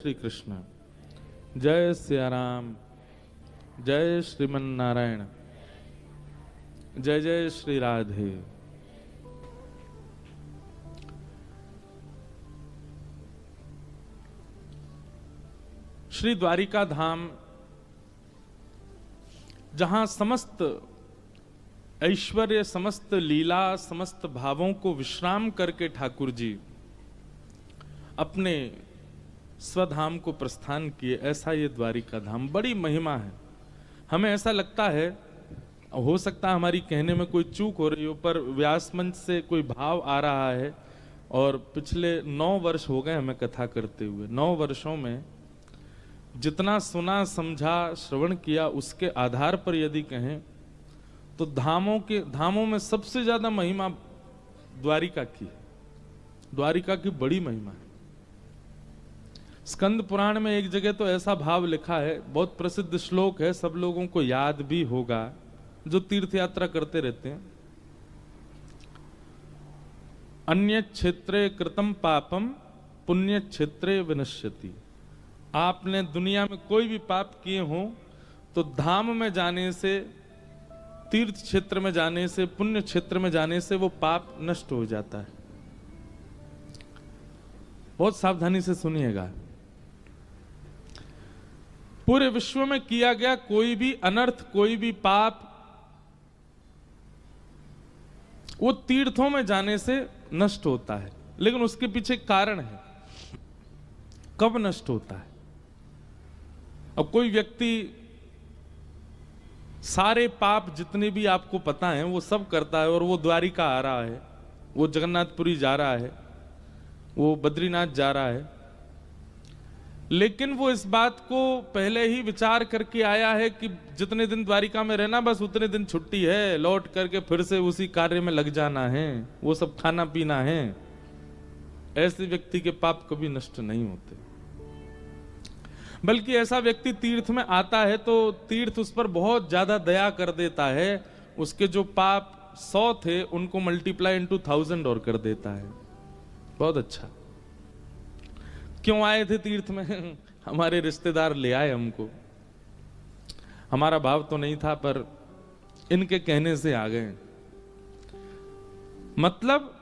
श्री कृष्ण। जय सिया राम, जय श्रीमन नारायण, जय जय श्री राधे। श्री द्वारिका धाम, जहां समस्त ऐश्वर्य, समस्त लीला, समस्त भावों को विश्राम करके ठाकुर जी अपने स्वधाम को प्रस्थान किए, ऐसा ये द्वारिका धाम। बड़ी महिमा है। हमें ऐसा लगता है, हो सकता है हमारी कहने में कोई चूक हो रही हो, पर व्यास मंच से कोई भाव आ रहा है। और पिछले 9 वर्ष हो गए हमें कथा करते हुए। 9 वर्षों में जितना सुना, समझा, श्रवण किया, उसके आधार पर यदि कहें तो धामों में सबसे ज्यादा महिमा द्वारिका की है। द्वारिका की बड़ी महिमा है। स्कंद पुराण में एक जगह तो ऐसा भाव लिखा है, बहुत प्रसिद्ध श्लोक है, सब लोगों को याद भी होगा जो तीर्थ यात्रा करते रहते हैं। अन्य क्षेत्रे कृतम पापम पुण्य क्षेत्रे विनश्यति। आपने दुनिया में कोई भी पाप किए हो तो धाम में जाने से, तीर्थ क्षेत्र में जाने से, पुण्य क्षेत्र में जाने से वो पाप नष्ट हो जाता है। बहुत सावधानी से सुनिएगा। पूरे विश्व में किया गया कोई भी अनर्थ, कोई भी पाप, वो तीर्थों में जाने से नष्ट होता है। लेकिन उसके पीछे कारण है, कब नष्ट होता है। अब कोई व्यक्ति सारे पाप जितने भी आपको पता हैं वो सब करता है और वो द्वारिका आ रहा है, वो जगन्नाथपुरी जा रहा है, वो बद्रीनाथ जा रहा है, लेकिन वो इस बात को पहले ही विचार करके आया है कि जितने दिन द्वारिका में रहना, बस उतने दिन छुट्टी है, लौट करके फिर से उसी कार्य में लग जाना है, वो सब खाना पीना है। ऐसे व्यक्ति के पाप कभी नष्ट नहीं होते। बल्कि ऐसा व्यक्ति तीर्थ में आता है तो तीर्थ उस पर बहुत ज्यादा दया कर देता है। उसके जो पाप 100 थे उनको मल्टीप्लाई इनटू 1000 और कर देता है। बहुत अच्छा। क्यों आए थे तीर्थ में? हमारे रिश्तेदार ले आए हमको। हमारा भाव तो नहीं था, पर इनके कहने से आ गए। मतलब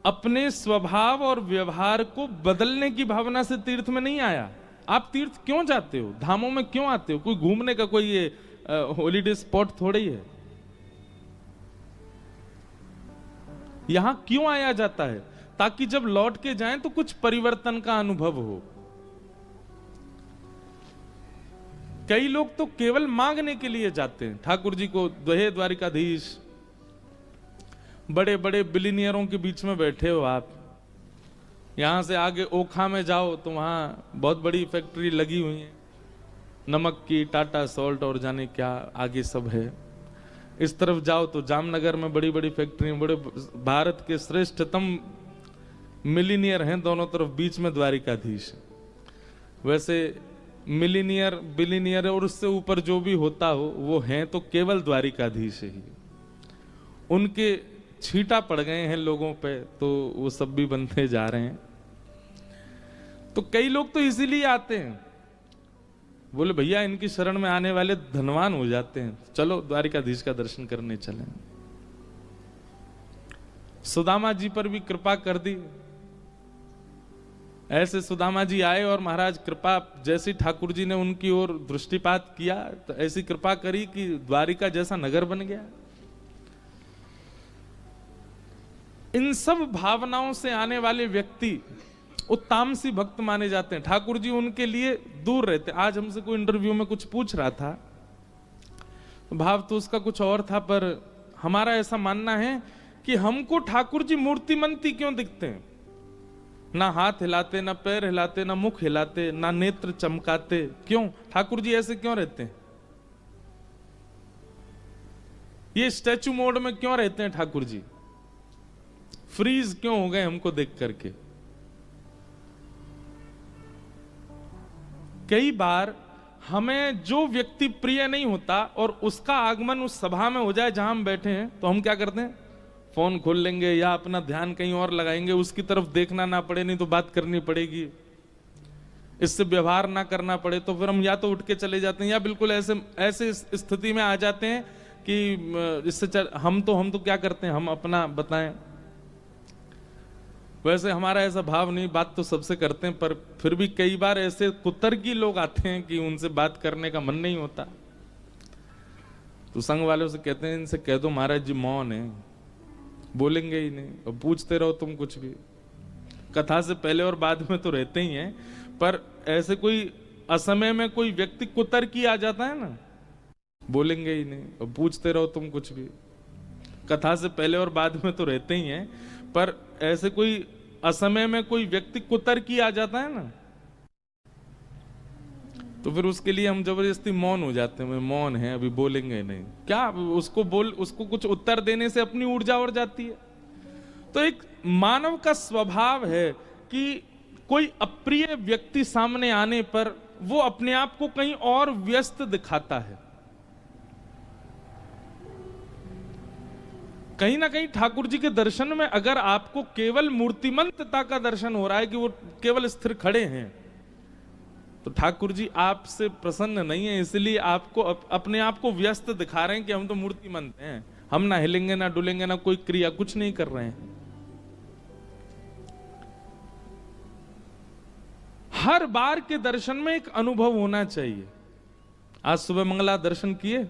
अपने स्वभाव और व्यवहार को बदलने की भावना से तीर्थ में नहीं आया। आप तीर्थ क्यों जाते हो? धामों में क्यों आते हो? कोई घूमने का कोई ये हॉलीडे स्पॉट थोड़ी है। यहां क्यों आया जाता है? ताकि जब लौट के जाएं तो कुछ परिवर्तन का अनुभव हो। कई लोग तो केवल मांगने के लिए जाते हैं ठाकुर जी को। हे द्वारिकाधीश, बड़े बड़े बिलियनियरों के बीच में बैठे हो आप, यहां से आगे ओखा में जाओ तो वहां बहुत बड़ी फैक्ट्री लगी हुई है, नमक की, टाटा सॉल्ट और जाने क्या आगे सब है। इस तरफ जाओ तो जामनगर में बड़ी बड़ी फैक्ट्री, बड़े भारत के श्रेष्ठतम मिलीनियर हैं दोनों तरफ, बीच में द्वारिकाधीश। वैसे मिलीनियर, बिलीनियर और उससे ऊपर जो भी होता हो वो हैं तो केवल द्वारिकाधीश ही। उनके छींटा पड़ गए हैं लोगों पे तो वो सब भी बनते जा रहे हैं। तो कई लोग तो इसीलिए आते हैं, बोले भैया इनकी शरण में आने वाले धनवान हो जाते हैं, चलो द्वारिकाधीश का दर्शन करने चलें। सुदामा जी पर भी कृपा कर दी। ऐसे सुदामा जी आए और महाराज कृपा, जैसी ठाकुर जी ने उनकी ओर दृष्टिपात किया तो ऐसी कृपा करी कि द्वारिका जैसा नगर बन गया। इन सब भावनाओं से आने वाले व्यक्ति वो तामसी भक्त माने जाते हैं। ठाकुर जी उनके लिए दूर रहते। आज हमसे कोई इंटरव्यू में कुछ पूछ रहा था, भाव तो उसका कुछ और था, पर हमारा ऐसा मानना है कि हमको ठाकुर जी मूर्तिमंती क्यों दिखते हैं? ना हाथ हिलाते, ना पैर हिलाते, ना मुख हिलाते, ना नेत्र चमकाते। क्यों ठाकुर जी ऐसे क्यों रहते हैं? ये स्टैचू मोड में क्यों रहते हैं ठाकुर जी? फ्रीज क्यों हो गए हमको देख करके? कई बार हमें जो व्यक्ति प्रिय नहीं होता और उसका आगमन उस सभा में हो जाए जहां हम बैठे हैं, तो हम क्या करते हैं? फोन खोल लेंगे या अपना ध्यान कहीं और लगाएंगे, उसकी तरफ देखना ना पड़े, नहीं तो बात करनी पड़ेगी। इससे व्यवहार ना करना पड़े, तो फिर हम या तो उठ के चले जाते हैं या बिल्कुल ऐसे स्थिति में आ जाते हैं कि हम तो क्या करते हैं, हम अपना बताएं। वैसे हमारा ऐसा भाव नहीं, बात तो सबसे करते हैं, पर फिर भी कई बार ऐसे कुतर्की लोग आते हैं कि उनसे बात करने का मन नहीं होता। तो संघ वालों से कहते हैं, इनसे कह दो महाराज जी मौन है, बोलेंगे ही नहीं, और पूछते रहो तुम कुछ भी। कथा से पहले और बाद में तो रहते ही हैं, पर ऐसे कोई असमय में कोई व्यक्ति कुतर्की आ जाता है ना, बोलेंगे ही नहीं और पूछते रहो तुम कुछ भी। कथा से पहले और बाद में तो रहते ही हैं, पर ऐसे कोई असमय में कोई व्यक्ति कुतर्की आ जाता है ना, तो फिर उसके लिए हम जबरदस्ती मौन हो जाते हैं, मौन है अभी बोलेंगे नहीं। क्या उसको कुछ उत्तर देने से अपनी ऊर्जा और जाती है। तो एक मानव का स्वभाव है कि कोई अप्रिय व्यक्ति सामने आने पर वो अपने आप को कहीं और व्यस्त दिखाता है। कहीं ना कहीं ठाकुर जी के दर्शन में अगर आपको केवल मूर्तिमंतता का दर्शन हो रहा है कि वो केवल स्थिर खड़े हैं, तो ठाकुर जी आपसे प्रसन्न नहीं है, इसलिए आपको अपने आप को व्यस्त दिखा रहे हैं कि हम तो मूर्तिमंत हैं, हम ना हिलेंगे ना डुलेंगे ना कोई क्रिया, कुछ नहीं कर रहे हैं। हर बार के दर्शन में एक अनुभव होना चाहिए। आज सुबह मंगला दर्शन किए,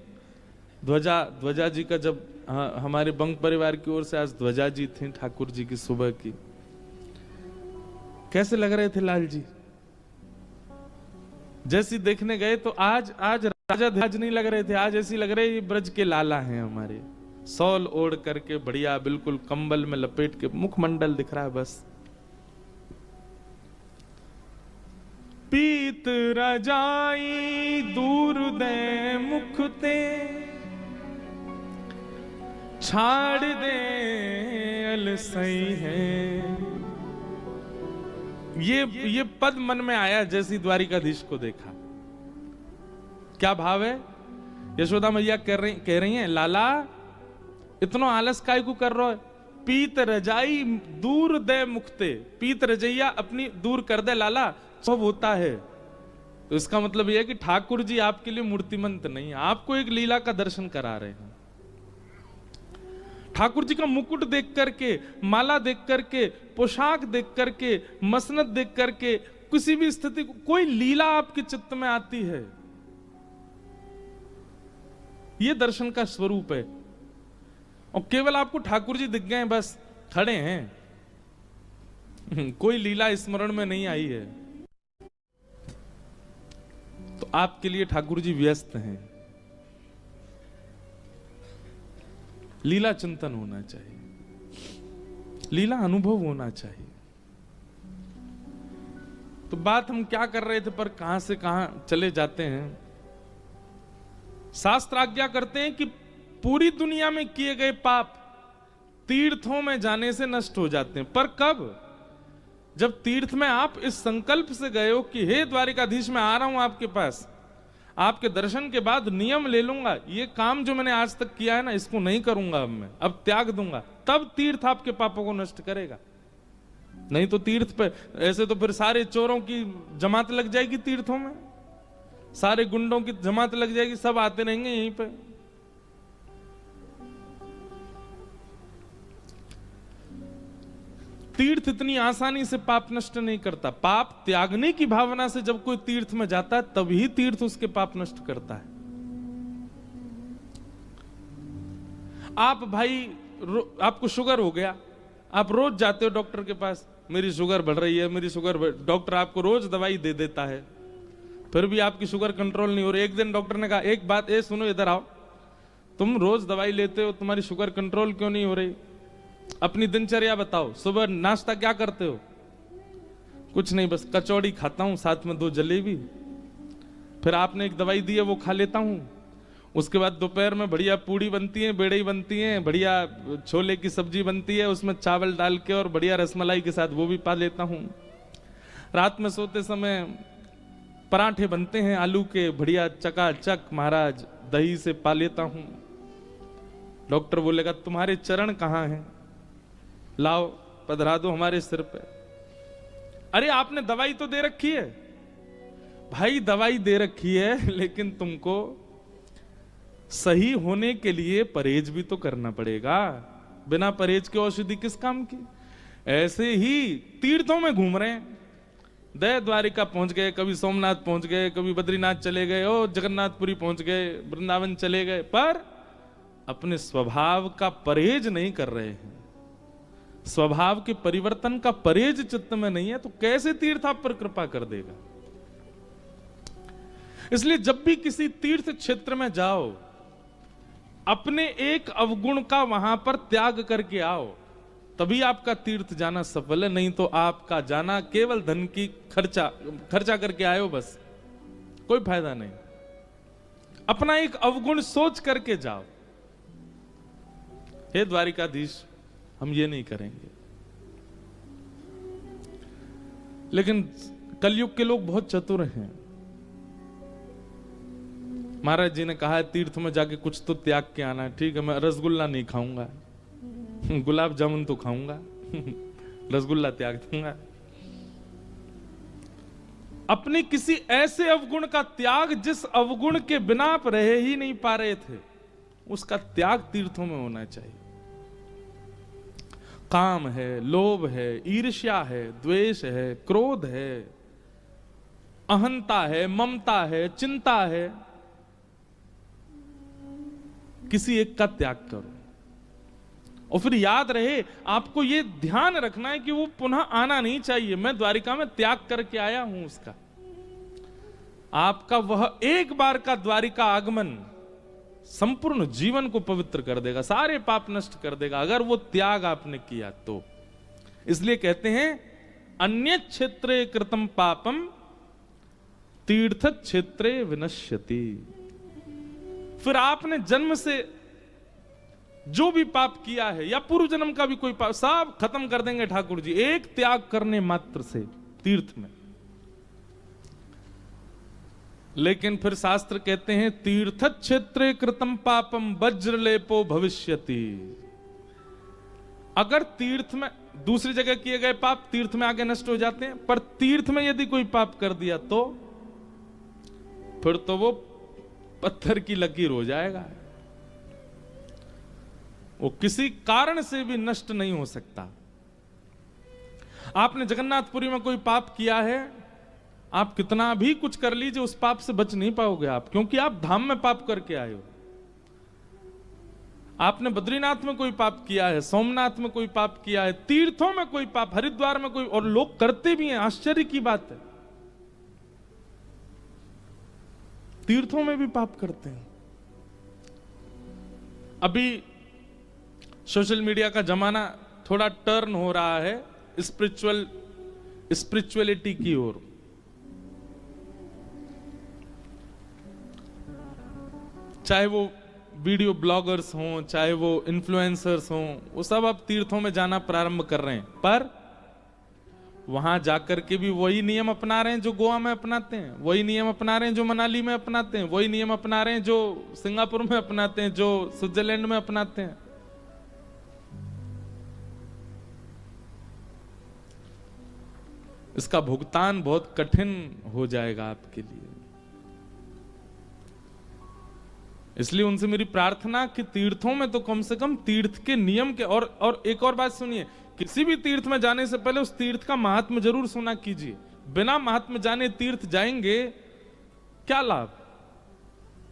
ध्वजा जी का, जब हमारे बंक परिवार की ओर से आज ध्वजा जी थी ठाकुर जी की सुबह की, कैसे लग रहे थे लाल जी? जैसी देखने गए तो आज राजा ध्वज नहीं लग रहे थे, आज ऐसी लग रहे ये ब्रज के लाला हैं हमारे, सौल ओढ़ करके बढ़िया बिल्कुल कंबल में लपेट के, मुखमंडल दिख रहा है बस। पीत रजाई दूर दे मुखते, छाड़ दे अलसई है। ये पद मन में आया जैसी द्वारिकाधीश को देखा। क्या भाव है? यशोदा मैया कह रही हैं, लाला इतना आलस काय को कर रहा है? पीत रजाई दूर दे मुखते, पीत रजैया अपनी दूर कर दे लाला, सब होता है। तो इसका मतलब यह है कि ठाकुर जी आपके लिए मूर्तिमंत नहीं, आपको एक लीला का दर्शन करा रहे हैं। ठाकुर जी का मुकुट देख करके, माला देख करके, पोशाक देख करके, मसनद देख करके, किसी भी स्थिति को कोई लीला आपके चित्त में आती है, यह दर्शन का स्वरूप है। और केवल आपको ठाकुर जी दिख गए, बस खड़े हैं, कोई लीला स्मरण में नहीं आई है, तो आपके लिए ठाकुर जी व्यस्त हैं। लीला चिंतन होना चाहिए, लीला अनुभव होना चाहिए। तो बात हम क्या कर रहे थे, पर कहां से कहां चले जाते हैं। शास्त्र आज्ञा करते हैं कि पूरी दुनिया में किए गए पाप तीर्थों में जाने से नष्ट हो जाते हैं। पर कब? जब तीर्थ में आप इस संकल्प से गए हो कि हे द्वारिकाधीश मैं आ रहा हूं आपके पास, आपके दर्शन के बाद नियम ले लूंगा, ये काम जो मैंने आज तक किया है ना इसको नहीं करूंगा, अब मैं अब त्याग दूंगा, तब तीर्थ आपके पापों को नष्ट करेगा। नहीं तो तीर्थ पे ऐसे तो फिर सारे चोरों की जमात लग जाएगी तीर्थों में, सारे गुंडों की जमात लग जाएगी, सब आते रहेंगे यहीं पे। तीर्थ इतनी आसानी से पाप नष्ट नहीं करता। पाप त्यागने की भावना से जब कोई तीर्थ में जाता है तभी तीर्थ उसके पाप नष्ट करता है। आप भाई आपको शुगर हो गया, आप रोज जाते हो डॉक्टर के पास, मेरी शुगर बढ़ रही है, मेरी शुगर, डॉक्टर आपको रोज दवाई दे देता है, फिर भी आपकी शुगर कंट्रोल नहीं हो रही। एक दिन डॉक्टर ने कहा, एक बात ये सुनो, इधर आओ, तुम रोज दवाई लेते हो, तुम्हारी शुगर कंट्रोल क्यों नहीं हो रही? अपनी दिनचर्या बताओ, सुबह नाश्ता क्या करते हो? कुछ नहीं, बस कचौड़ी खाता हूं, साथ में 2 जलेबी, फिर आपने एक दवाई दी है वो खा लेता हूं, उसके बाद दोपहर में बढ़िया पूड़ी बनती है, बेड़ई बनती है, बढ़िया छोले की सब्जी बनती है, उसमें चावल डाल के और बढ़िया रसमलाई के साथ वो भी पा लेता हूं। रात में सोते समय पराठे बनते हैं आलू के, बढ़िया चकाचक महाराज, दही से पा लेता हूं। डॉक्टर बोलेगा तुम्हारे चरण कहां हैं, लाओ पधरा दो हमारे सिर पे। अरे आपने दवाई तो दे रखी है, भाई दवाई दे रखी है, लेकिन तुमको सही होने के लिए परहेज भी तो करना पड़ेगा। बिना परहेज के औषधि किस काम की। ऐसे ही तीर्थों में घूम रहे हैं, दया द्वारिका पहुंच गए, कभी सोमनाथ पहुंच गए, कभी बद्रीनाथ चले गए, ओ जगन्नाथपुरी पहुंच गए, वृंदावन चले गए, पर अपने स्वभाव का परहेज नहीं कर रहे हैं। स्वभाव के परिवर्तन का परहेज चित्त में नहीं है, तो कैसे तीर्थ आप पर कृपा कर देगा। इसलिए जब भी किसी तीर्थ क्षेत्र में जाओ, अपने एक अवगुण का वहां पर त्याग करके आओ, तभी आपका तीर्थ जाना सफल है। नहीं तो आपका जाना केवल धन की खर्चा करके आयो, बस कोई फायदा नहीं। अपना एक अवगुण सोच करके जाओ। हे द्वारिकाधीश, हम ये नहीं करेंगे। लेकिन कलयुग के लोग बहुत चतुर हैं। महाराज जी ने कहा है तीर्थ में जाके कुछ तो त्याग के आना है। ठीक है, मैं रसगुल्ला नहीं खाऊंगा, गुलाब जामुन तो खाऊंगा, रसगुल्ला त्याग दूंगा। अपने किसी ऐसे अवगुण का त्याग जिस अवगुण के बिना आप रह ही नहीं पा रहे थे, उसका त्याग तीर्थों में होना चाहिए। काम है, लोभ है, ईर्ष्या है, द्वेष है, क्रोध है, अहंता है, ममता है, चिंता है, किसी एक का त्याग करो। और फिर याद रहे, आपको यह ध्यान रखना है कि वो पुनः आना नहीं चाहिए। मैं द्वारिका में त्याग करके आया हूं उसका। आपका वह एक बार का द्वारिका आगमन संपूर्ण जीवन को पवित्र कर देगा, सारे पाप नष्ट कर देगा, अगर वो त्याग आपने किया तो। इसलिए कहते हैं अन्य क्षेत्रे कृतम पापम तीर्थ क्षेत्रे विनश्यति। फिर आपने जन्म से जो भी पाप किया है या पूर्व जन्म का भी कोई पाप, सब खत्म कर देंगे ठाकुर जी एक त्याग करने मात्र से तीर्थ में। लेकिन फिर शास्त्र कहते हैं तीर्थ क्षेत्रे कृतम पापम वज्रलेपो भविष्यति। अगर तीर्थ में दूसरी जगह किए गए पाप तीर्थ में आगे नष्ट हो जाते हैं, पर तीर्थ में यदि कोई पाप कर दिया तो फिर तो वो पत्थर की लकीर हो जाएगा, वो किसी कारण से भी नष्ट नहीं हो सकता। आपने जगन्नाथपुरी में कोई पाप किया है, आप कितना भी कुछ कर लीजिए उस पाप से बच नहीं पाओगे आप, क्योंकि आप धाम में पाप करके आए हो। आपने बद्रीनाथ में कोई पाप किया है, सोमनाथ में कोई पाप किया है, तीर्थों में कोई पाप, हरिद्वार में कोई, और लोग करते भी हैं, आश्चर्य की बात है, तीर्थों में भी पाप करते हैं। अभी सोशल मीडिया का जमाना थोड़ा टर्न हो रहा है स्पिरिचुअलिटी की ओर। चाहे वो वीडियो ब्लॉगर्स हों, चाहे वो इन्फ्लुएंसर्स हों, वो सब अब तीर्थों में जाना प्रारंभ कर रहे हैं, पर वहां जाकर के भी वही नियम अपना रहे हैं जो गोवा में अपनाते हैं, वही नियम अपना रहे हैं जो मनाली में अपनाते हैं, वही नियम अपना रहे हैं जो सिंगापुर में अपनाते हैं, जो स्विट्जरलैंड में अपनाते हैं। इसका भुगतान बहुत कठिन हो जाएगा आपके लिए। इसलिए उनसे मेरी प्रार्थना कि तीर्थों में तो कम से कम तीर्थ के नियम के, और एक और बात सुनिए, किसी भी तीर्थ में जाने से पहले उस तीर्थ का महात्म्य जरूर सुना कीजिए। बिना महात्म्य जाने तीर्थ जाएंगे क्या लाभ।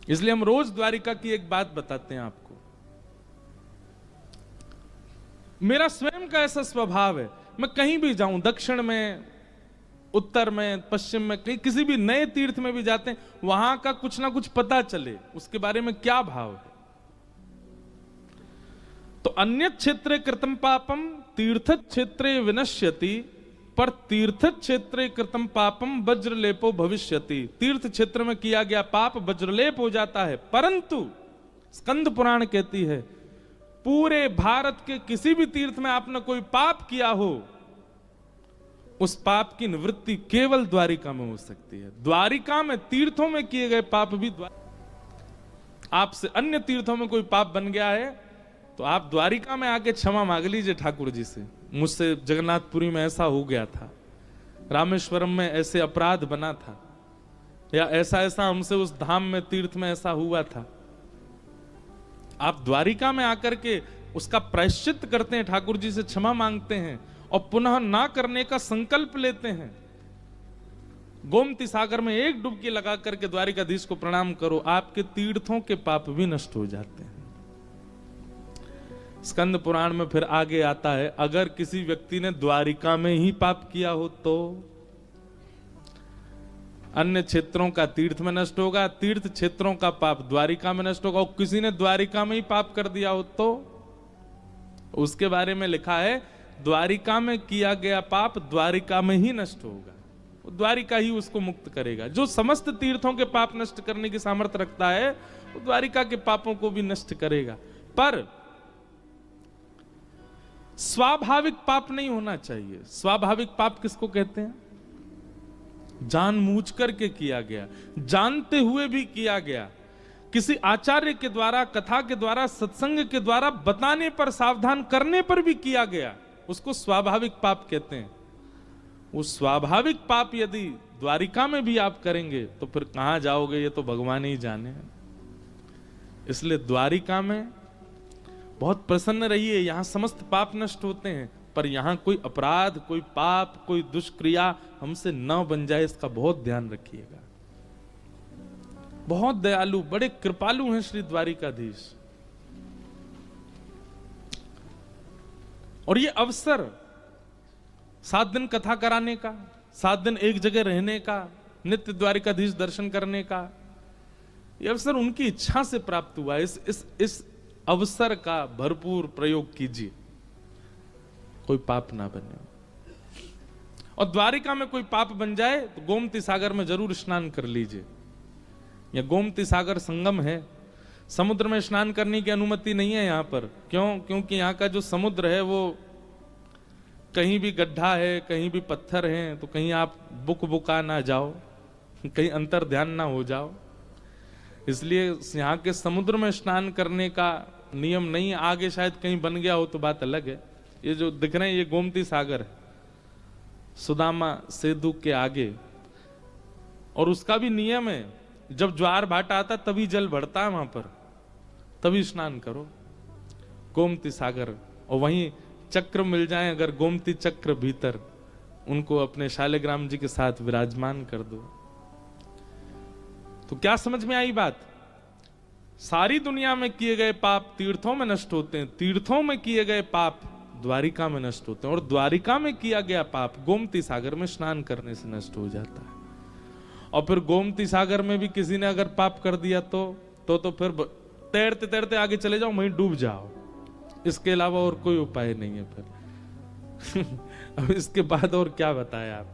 इसलिए हम रोज द्वारिका की एक बात बताते हैं आपको। मेरा स्वयं का ऐसा स्वभाव है, मैं कहीं भी जाऊं, दक्षिण में, उत्तर में, पश्चिम में, कहीं किसी भी नए तीर्थ में भी जाते हैं, वहां का कुछ ना कुछ पता चले, उसके बारे में क्या भाव है। तो अन्य क्षेत्रे कृतम पापम तीर्थ क्षेत्रे विनश्यति, पर तीर्थ क्षेत्रे कृतम पापम वज्रलेपो भविष्यति। तीर्थ क्षेत्र में किया गया पाप वज्रलेप हो जाता है, परंतु स्कंद पुराण कहती है पूरे भारत के किसी भी तीर्थ में आपने कोई पाप किया हो, उस पाप की निवृत्ति केवल द्वारिका में हो सकती है। द्वारिका में तीर्थों में किए गए पाप भी, आपसे अन्य तीर्थों में कोई पाप बन गया है तो आप द्वारिका में आके क्षमा मांग लीजिए ठाकुर जी से, मुझसे जगन्नाथपुरी में ऐसा हो गया था, रामेश्वरम में ऐसे अपराध बना था, या ऐसा ऐसा हमसे उस धाम में तीर्थ में ऐसा हुआ था। आप द्वारिका में आकर के उसका प्रायश्चित करते हैं, ठाकुर जी से क्षमा मांगते हैं और पुनः ना करने का संकल्प लेते हैं। गोमती सागर में एक डुबकी लगा करके द्वारिकाधीश को प्रणाम करो, आपके तीर्थों के पाप भी नष्ट हो जाते हैं। स्कंद पुराण में फिर आगे आता है, अगर किसी व्यक्ति ने द्वारिका में ही पाप किया हो तो अन्य क्षेत्रों का तीर्थ में नष्ट होगा, तीर्थ क्षेत्रों का पाप द्वारिका में नष्ट होगा। और किसी ने द्वारिका में ही पाप कर दिया हो तो उसके बारे में लिखा है, द्वारिका में किया गया पाप द्वारिका में ही नष्ट होगा, द्वारिका ही उसको मुक्त करेगा। जो समस्त तीर्थों के पाप नष्ट करने की सामर्थ्य रखता है वो द्वारिका के पापों को भी नष्ट करेगा। पर स्वाभाविक पाप नहीं होना चाहिए। स्वाभाविक पाप किसको कहते हैं? जानबूझ करके किया गया, जानते हुए भी किया गया, किसी आचार्य के द्वारा, कथा के द्वारा, सत्संग के द्वारा बताने पर, सावधान करने पर भी किया गया, उसको स्वाभाविक पाप कहते हैं। वो स्वाभाविक पाप यदि द्वारिका में भी आप करेंगे तो फिर कहां जाओगे ये तो भगवान ही जाने। इसलिए द्वारिका में बहुत प्रसन्न रहिए, यहां समस्त पाप नष्ट होते हैं, पर यहां कोई अपराध, कोई पाप, कोई दुष्क्रिया हमसे न बन जाए, इसका बहुत ध्यान रखिएगा। बहुत दयालु, बड़े कृपालु हैं श्री द्वारिकाधीश। और ये अवसर 7 दिन कथा कराने का, 7 दिन एक जगह रहने का, नित्य द्वारिकाधीश दर्शन करने का, यह अवसर उनकी इच्छा से प्राप्त हुआ। इस अवसर का भरपूर प्रयोग कीजिए, कोई पाप ना बने। और द्वारिका में कोई पाप बन जाए तो गोमती सागर में जरूर स्नान कर लीजिए। यह गोमती सागर संगम है, समुद्र में स्नान करने की अनुमति नहीं है यहां पर। क्यों? क्योंकि यहां का जो समुद्र है वो कहीं भी गड्ढा है, कहीं भी पत्थर हैं, तो कहीं आप बुका ना जाओ, कहीं अंतर ध्यान ना हो जाओ। इसलिए यहाँ के समुद्र में स्नान करने का नियम नहीं है। आगे शायद कहीं बन गया हो तो बात अलग है। ये जो दिख रहे हैं ये गोमती सागर है, सुदामा सेतु के आगे, और उसका भी नियम है, जब ज्वार भाटा आता तभी जल बढ़ता है वहां पर, तभी स्नान करो गोमती सागर। और वहीं चक्र मिल जाए अगर, गोमती चक्र भीतर, उनको अपने शालिग्राम जी के साथ विराजमान कर दो। तो क्या समझ में आई बात? सारी दुनिया में किए गए पाप तीर्थों में नष्ट होते हैं, तीर्थों में किए गए पाप द्वारिका में नष्ट होते हैं, और द्वारिका में किया गया पाप गोमती सागर में स्नान करने से नष्ट हो जाता है। और फिर गोमती सागर में भी किसी ने अगर पाप कर दिया तो फिर तैरते तैरते आगे चले जाओ, वहीं डूब जाओ। इसके अलावा और कोई उपाय नहीं है फिर। अब इसके बाद और क्या बताया आप?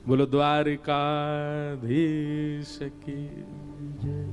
बोलो द्वारिकाधीश की जय।